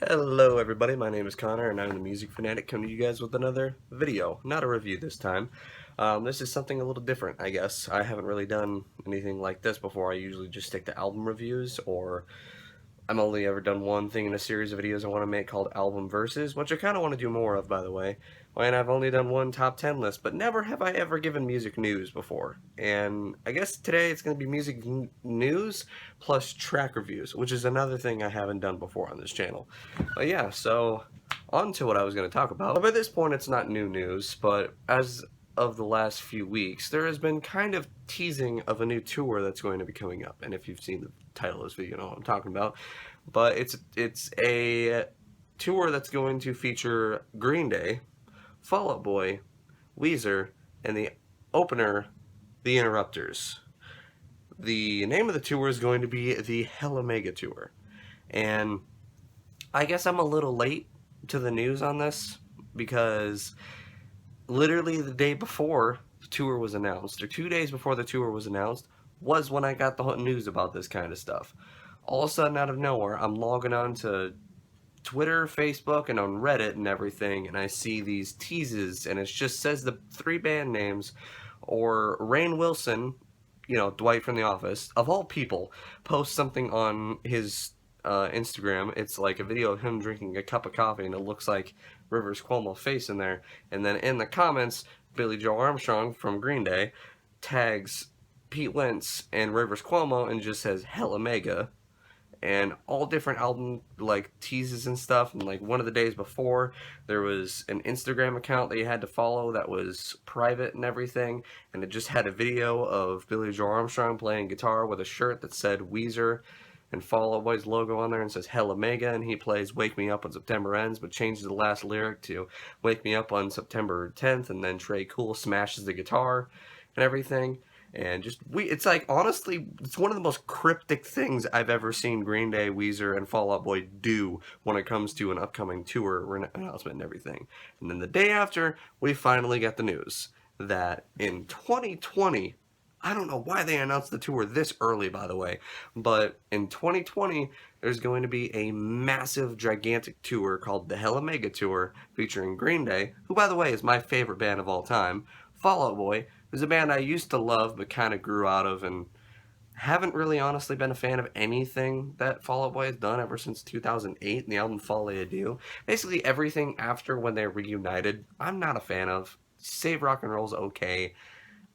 Hello everybody, my name is Connor and I'm the Music Fanatic coming to you guys with another video. Not a review this time. This is something a little different, I guess. I haven't really done anything like this before. I usually just stick to album reviews, or I'm only ever done one thing in a series of videos I want to make called Album Verses, which I kind of want to do more of, by the way. And I've only done one top 10 list, but never have I ever given music news before. And I guess today it's going to be music news plus track reviews, which is another thing I haven't done before on this channel. But yeah, so on to what I was going to talk about. By this point, it's not new news, but as of the last few weeks, there has been kind of teasing of a new tour that's going to be coming up. And if you've seen the title of this video, you know what I'm talking about. But it's a tour that's going to feature Green Day, Fall Out Boy, Weezer, and the opener, The Interrupters. The name of the tour is going to be the Hella Mega Tour. And I guess I'm a little late to the news on this because literally the day before the tour was announced, or 2 days before the tour was announced, was when I got the news about this kind of stuff. All of a sudden, out of nowhere, I'm logging on to Twitter, Facebook, and on Reddit and everything, and I see these teases, and it just says the three band names, or Rainn Wilson, you know, Dwight from The Office, of all people, posts something on his Instagram. It's like a video of him drinking a cup of coffee, and it looks like Rivers Cuomo's face in there. And then in the comments, Billy Joe Armstrong from Green Day tags Pete Wentz and Rivers Cuomo and just says Hella Mega. And all different album like teases and stuff. And like one of the days before, there was an Instagram account that you had to follow that was private and everything, and it just had a video of Billy Joe Armstrong playing guitar with a shirt that said Weezer and Fall Out Boy's logo on there and says Hella Mega, and he plays Wake Me Up When September Ends, but changes the last lyric to Wake Me Up on September 10th, and then Trey Cool smashes the guitar and everything. And just, it's like, honestly, it's one of the most cryptic things I've ever seen Green Day, Weezer, and Fall Out Boy do when it comes to an upcoming tour announcement and everything. And then the day after, we finally got the news that in 2020, I don't know why they announced the tour this early, by the way, but in 2020, there's going to be a massive, gigantic tour called the Hella Mega Tour, featuring Green Day, who, by the way, is my favorite band of all time, Fall Out Boy, who's a band I used to love but kind of grew out of, and haven't really honestly been a fan of anything that Fall Out Boy has done ever since 2008 and the album Folie à Deux. Basically everything after when they reunited, I'm not a fan of. Save Rock and Roll's okay.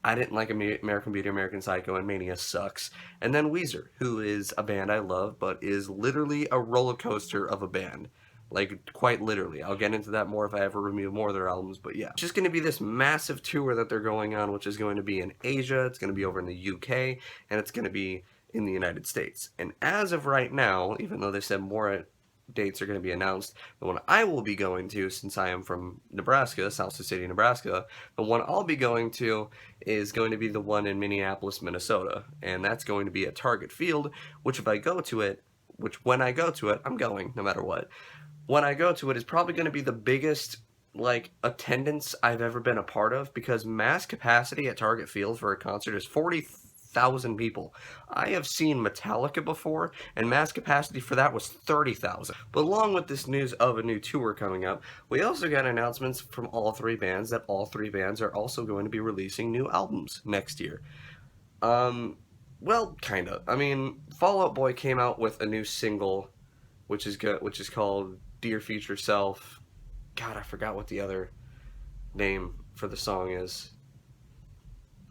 I didn't like American Beauty, American Psycho, and Mania sucks. And then Weezer, who is a band I love, but is literally a roller coaster of a band. Like, quite literally. I'll get into that more if I ever review more of their albums, but yeah. It's just going to be this massive tour that they're going on, which is going to be in Asia, it's going to be over in the UK, and it's going to be in the United States. And as of right now, even though they said more dates are going to be announced, the one I will be going to, since I am from Nebraska, South Sioux City, Nebraska, the one I'll be going to is going to be the one in Minneapolis, Minnesota. And that's going to be at Target Field, which if I go to it, which when I go to it, I'm going, no matter what. When I go to it, is probably going to be the biggest, like, attendance I've ever been a part of, because mass capacity at Target Field for a concert is 40,000 people. I have seen Metallica before, and mass capacity for that was 30,000. But along with this news of a new tour coming up, we also got announcements from all three bands that all three bands are also going to be releasing new albums next year. Well, kinda. I mean, Fall Out Boy came out with a new single, which is called Dear Future Self. God, I forgot what the other name for the song is.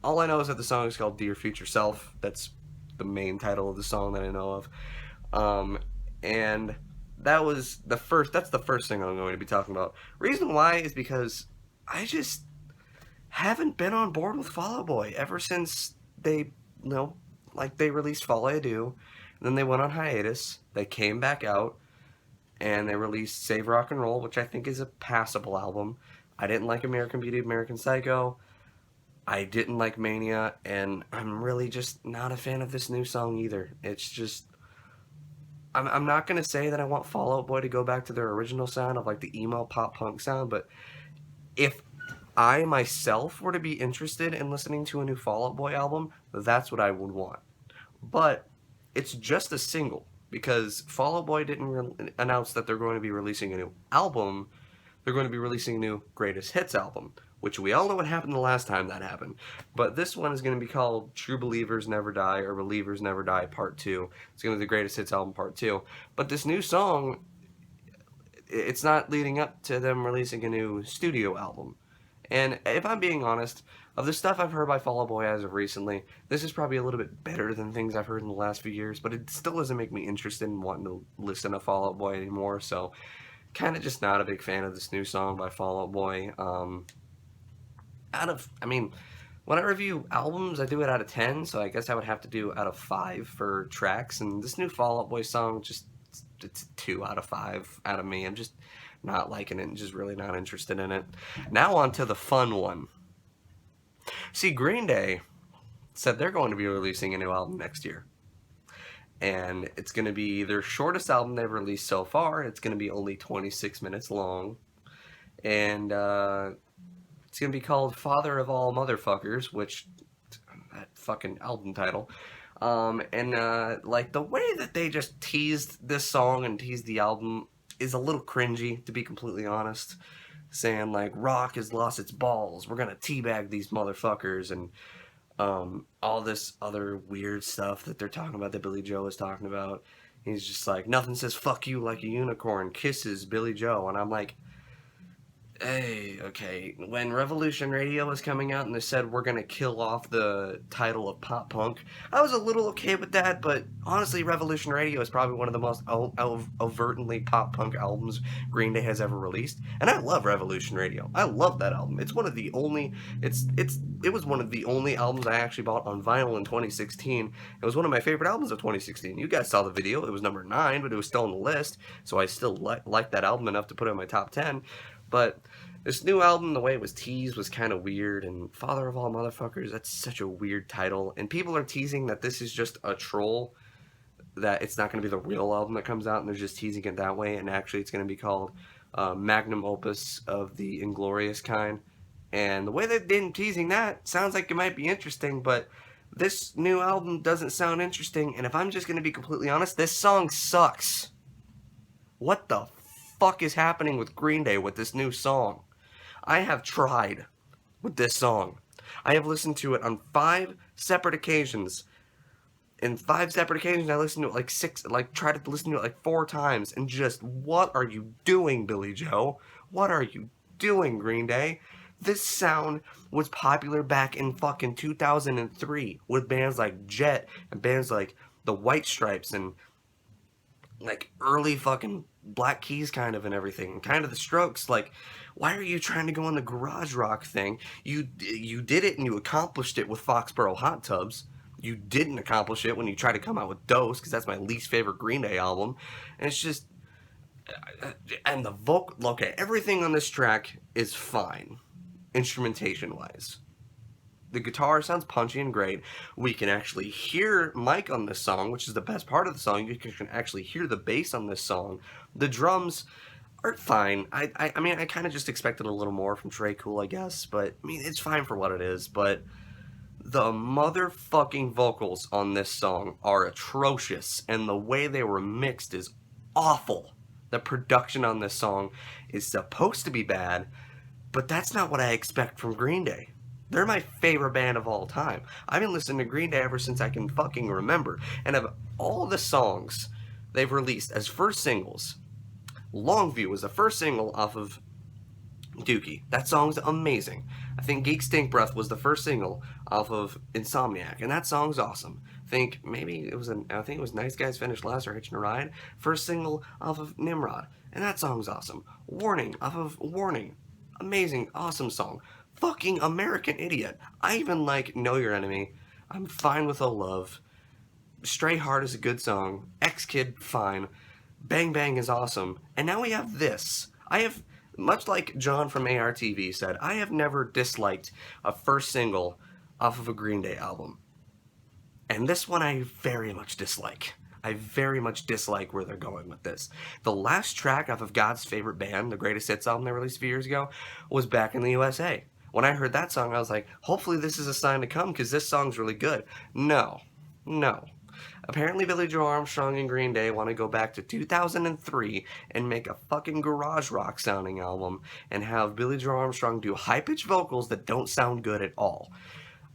All I know is that the song is called Dear Future Self. That's the main title of the song that I know of. And that was that's the first thing I'm going to be talking about. Reason why is because I just haven't been on board with Fall Out Boy ever since they, they released Folie à Deux, and then they went on hiatus, they came back out, and they released Save Rock and Roll, which I think is a passable album. I didn't like American Beauty, American Psycho. I didn't like Mania, and I'm really just not a fan of this new song either. It's just, I'm not going to say that I want Fall Out Boy to go back to their original sound of like the emo pop punk sound, but if I myself were to be interested in listening to a new Fall Out Boy album, that's what I would want. But it's just a single. because Fall Out Boy didn't announce that they're going to be releasing a new album. They're going to be releasing a new greatest hits album, which we all know what happened the last time that happened. But this one is going to be called True Believers Never Die, or Believers Never Die Part 2. It's going to be the greatest hits album Part 2. But this new song, it's not leading up to them releasing a new studio album. And if I'm being honest, of the stuff I've heard by Fall Out Boy as of recently, this is probably a little bit better than things I've heard in the last few years, but it still doesn't make me interested in wanting to listen to Fall Out Boy anymore, so kind of just not a big fan of this new song by Fall Out Boy. When I review albums, I do it out of 10, so I guess I would have to do out of 5 for tracks, and this new Fall Out Boy song, just, it's 2 out of 5 out of me. I'm just not liking it and just really not interested in it. Now on to the fun one. See, Green Day said they're going to be releasing a new album next year. And it's going to be their shortest album they've released so far. It's going to be only 26 minutes long. And it's going to be called Father of All Motherfuckers, which, that fucking album title. Like, the way that they just teased this song and teased the album is a little cringy, to be completely honest. Saying, like, rock has lost its balls. We're going to teabag these motherfuckers. And all this other weird stuff that they're talking about, that Billy Joe is talking about. He's just like, nothing says fuck you like a unicorn. Kisses Billy Joe. And I'm like, hey, okay. When Revolution Radio was coming out and they said we're gonna kill off the title of pop punk, I was a little okay with that, but honestly, Revolution Radio is probably one of the most overtly pop punk albums Green Day has ever released, and I love Revolution Radio. I love that album. It's one of the only. It was one of the only albums I actually bought on vinyl in 2016. It was one of my favorite albums of 2016. You guys saw the video. It was number 9, but it was still on the list, so I still like that album enough to put it in my top 10. But this new album, the way it was teased was kind of weird, and Father of All Motherfuckers, that's such a weird title. And people are teasing that this is just a troll, that it's not going to be the real album that comes out, and they're just teasing it that way, and actually it's going to be called Magnum Opus of the Inglorious Kind. And the way they've been teasing that sounds like it might be interesting, but this new album doesn't sound interesting, and if I'm just going to be completely honest, this song sucks. What the fuck is happening with Green Day with this new song? I have tried with this song. I have listened to it on 5 separate occasions. In 5 separate occasions, I listened to it tried to listen to it like 4 times, and just, what are you doing, Billy Joe? What are you doing, Green Day? This sound was popular back in fucking 2003 with bands like Jet and bands like the White Stripes and like early fucking Black Keys kind of and everything, and kind of the Strokes. Like, why are you trying to go on the garage rock thing? You did it and you accomplished it with Foxborough Hot Tubs. You didn't accomplish it when you tried to come out with Dose, because that's my least favorite Green Day album. And it's just, and the vocal, okay, everything on this track is fine, instrumentation wise. The guitar sounds punchy and great. We can actually hear Mike on this song, which is the best part of the song. You can actually hear the bass on this song. The drums are fine. I mean, I kind of just expected a little more from Trey Cool, I guess. But, I mean, it's fine for what it is. But the motherfucking vocals on this song are atrocious. And the way they were mixed is awful. The production on this song is supposed to be bad, but that's not what I expect from Green Day. They're my favorite band of all time. I've been listening to Green Day ever since I can fucking remember. And of all the songs they've released as first singles, Longview was the first single off of Dookie. That song's amazing. I think Geek Stink Breath was the first single off of Insomniac, and that song's awesome. I think it was Nice Guys Finished Last or Hitching a Ride. First single off of Nimrod, and that song's awesome. Warning off of Warning. Amazing, awesome song. Fucking American Idiot. I even like Know Your Enemy. I'm fine with Oh Love. Stray Heart is a good song. X-Kid, fine. Bang Bang is awesome. And now we have this. Much like John from ARTV said, I have never disliked a first single off of a Green Day album. And this one I very much dislike. I very much dislike where they're going with this. The last track off of God's Favorite Band, the Greatest Hits album they released a few years ago, was Back in the USA. When I heard that song, I was like, hopefully this is a sign to come, because this song's really good. No. Apparently Billy Joe Armstrong and Green Day want to go back to 2003 and make a fucking garage rock sounding album and have Billy Joe Armstrong do high-pitched vocals that don't sound good at all.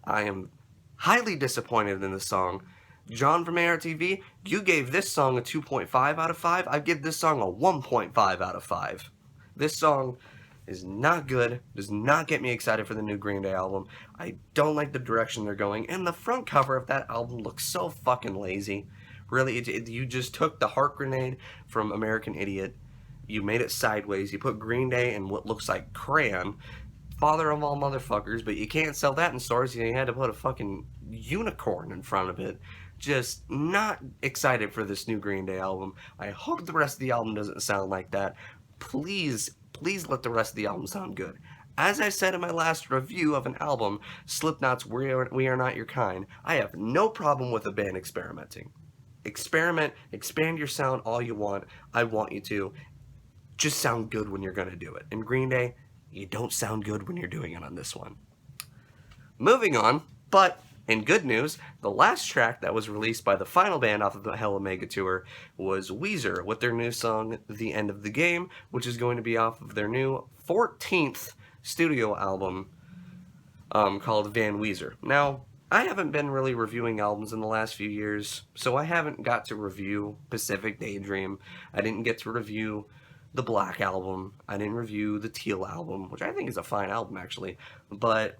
I am highly disappointed in this song. John from ARTV, you gave this song a 2.5 out of 5. I give this song a 1.5 out of 5. This song is not good, does not get me excited for the new Green Day album. I don't like the direction they're going, and the front cover of that album looks so fucking lazy. Really, you just took the heart grenade from American Idiot, you made it sideways, you put Green Day in what looks like crayon, father of all motherfuckers, but you can't sell that in stores, so you had to put a fucking unicorn in front of it. Just not excited for this new Green Day album. I hope the rest of the album doesn't sound like that. Please let the rest of the album sound good. As I said in my last review of an album, Slipknot's We Are Not Your Kind, I have no problem with a band experimenting. Experiment, expand your sound all you want. I want you to. Just sound good when you're going to do it. And Green Day, you don't sound good when you're doing it on this one. Moving on, but in good news, the last track that was released by the final band off of the Hell Omega tour was Weezer with their new song, The End of the Game, which is going to be off of their new 14th studio album called Van Weezer. Now, I haven't been really reviewing albums in the last few years, so I haven't got to review Pacific Daydream. I didn't get to review the Black album. I didn't review the Teal album, which I think is a fine album, actually. But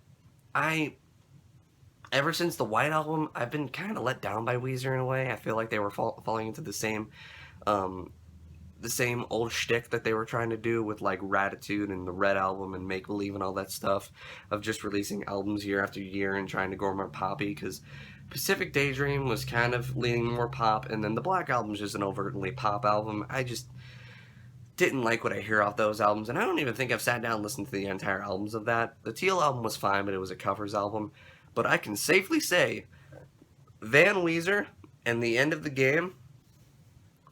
ever since the White album, I've been kind of let down by Weezer in a way. I feel like they were falling into the same old shtick that they were trying to do with like Ratitude and the Red album and Make Believe and all that stuff, of just releasing albums year after year and trying to go more poppy, because Pacific Daydream was kind of leaning more pop, and then the Black album is just an overtly pop album. I just didn't like what I hear off those albums, and I don't even think I've sat down and listened to the entire albums of that. The Teal album was fine, but it was a covers album. But I can safely say Van Weezer and The End of the Game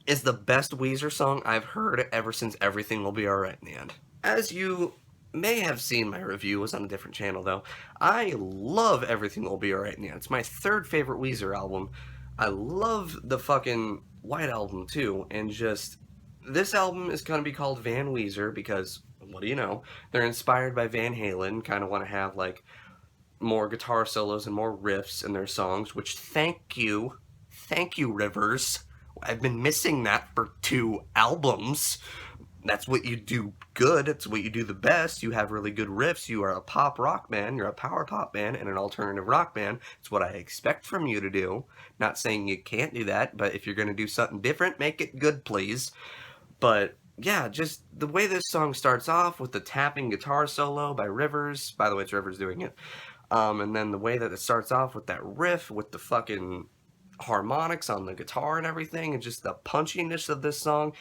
is the best Weezer song I've heard ever since Everything Will Be Alright in the End. As you may have seen, my review was on a different channel though. I love Everything Will Be Alright in the End. It's my third favorite Weezer album. I love the fucking White album too, and just this album is going to be called Van Weezer because, what do you know, they're inspired by Van Halen, kind of want to have like more guitar solos and more riffs in their songs, which thank you Rivers. I've been missing that for 2 albums. That's what you do good. It's what you do the best. You have really good riffs. You are a pop rock band. You're a power pop band and an alternative rock band. It's what I expect from you to do. Not saying you can't do that, but if you're going to do something different, make it good, please. But yeah, just the way this song starts off with the tapping guitar solo by Rivers. By the way, it's Rivers doing it. And then the way that it starts off with that riff, with the fucking harmonics on the guitar and everything, and just the punchiness of this song,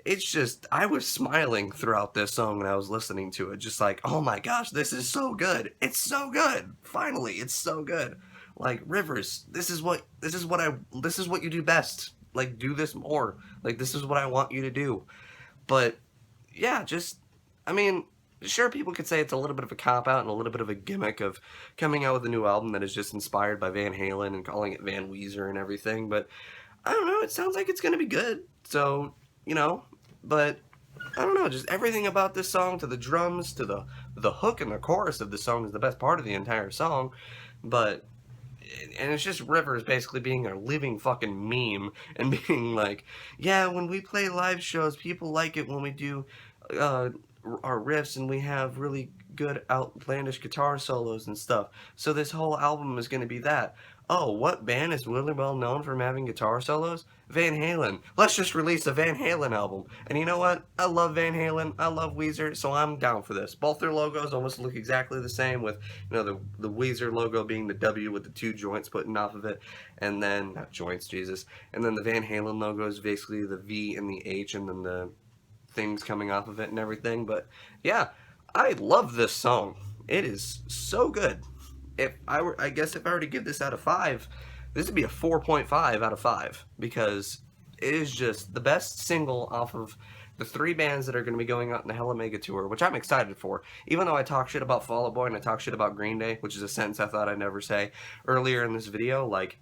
it's just, I was smiling throughout this song when I was listening to it, just like, oh my gosh, this is so good. It's so good. Finally, it's so good. Like, Rivers, this is what you do best. Like, do this more. Like, this is what I want you to do. But yeah, just, I mean, sure, people could say it's a little bit of a cop-out and a little bit of a gimmick of coming out with a new album that is just inspired by Van Halen and calling it Van Weezer and everything, but I don't know, it sounds like it's going to be good, so, you know, but I don't know, just everything about this song, to the drums, to the hook and the chorus of the song is the best part of the entire song, and it's just Rivers basically being a living fucking meme and being like, yeah, when we play live shows, people like it when we do our riffs and we have really good outlandish guitar solos and stuff. So this whole album is going to be that. Oh, what band is really well known for having guitar solos? Van Halen. Let's just release a Van Halen album. And you know what? I love Van Halen. I love Weezer, so I'm down for this. Both their logos almost look exactly the same, with, you know, the Weezer logo being the W with the 2 joints putting off of it, and then not joints, Jesus. And then the Van Halen logo is basically the V and the H, and then the things coming off of it and everything. But yeah, I love this song. It is so good. I guess if I were to give this out of 5, this would be a 4.5 out of 5, because it is just the best single off of the 3 bands that are going to be going out in the Hell Omega tour, which I'm excited for. Even though I talk shit about Fall Out Boy and I talk shit about Green Day, which is a sentence I thought I'd never say earlier in this video, like,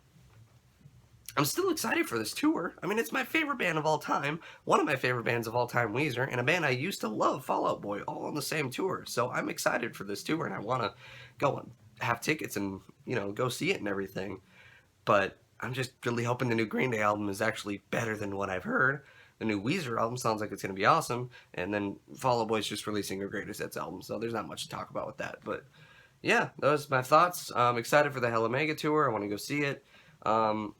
I'm still excited for this tour. I mean, it's my favorite band of all time, one of my favorite bands of all time, Weezer, and a band I used to love, Fall Out Boy, all on the same tour. So I'm excited for this tour, and I want to go and have tickets and, you know, go see it and everything. But I'm just really hoping the new Green Day album is actually better than what I've heard. The new Weezer album sounds like it's going to be awesome, and then Fall Out Boy's just releasing a greatest hits album, so there's not much to talk about with that. But yeah, those are my thoughts. I'm excited for the Hella Mega tour. I want to go see it. Um,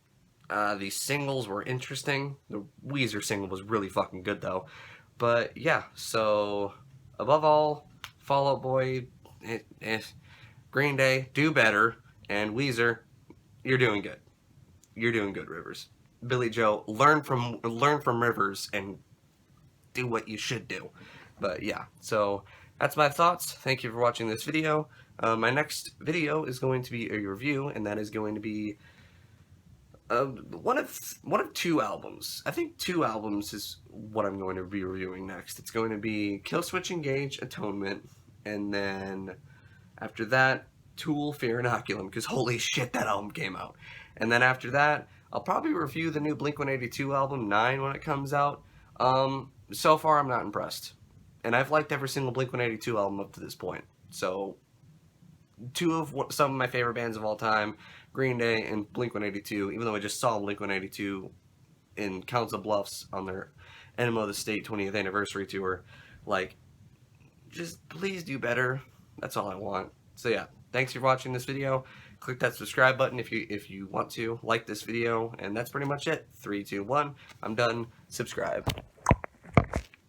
the singles were interesting. The Weezer single was really fucking good though. But yeah, so above all, Fall Out Boy, Green Day, do better, and Weezer, you're doing good. You're doing good, Rivers. Billy Joe, learn from Rivers and do what you should do. But yeah, so that's my thoughts. Thank you for watching this video. My next video is going to be a review, and that is going to be one of two albums. I think two albums is what I'm going to be reviewing next. It's going to be Killswitch Engage, Atonement, and then after that, Tool, Fear Inoculum, because holy shit, that album came out. And then after that, I'll probably review the new Blink-182 album, 9, when it comes out. So far, I'm not impressed. And I've liked every single Blink-182 album up to this point. So, some of my favorite bands of all time, Green Day and Blink-182, even though I just saw Blink-182 in Council Bluffs on their Enema of the State 20th anniversary tour, like, just please do better. That's all I want. So yeah, thanks for watching this video. Click that subscribe button if you want to. Like this video, and that's pretty much it. 3, 2, 1. I'm done. Subscribe.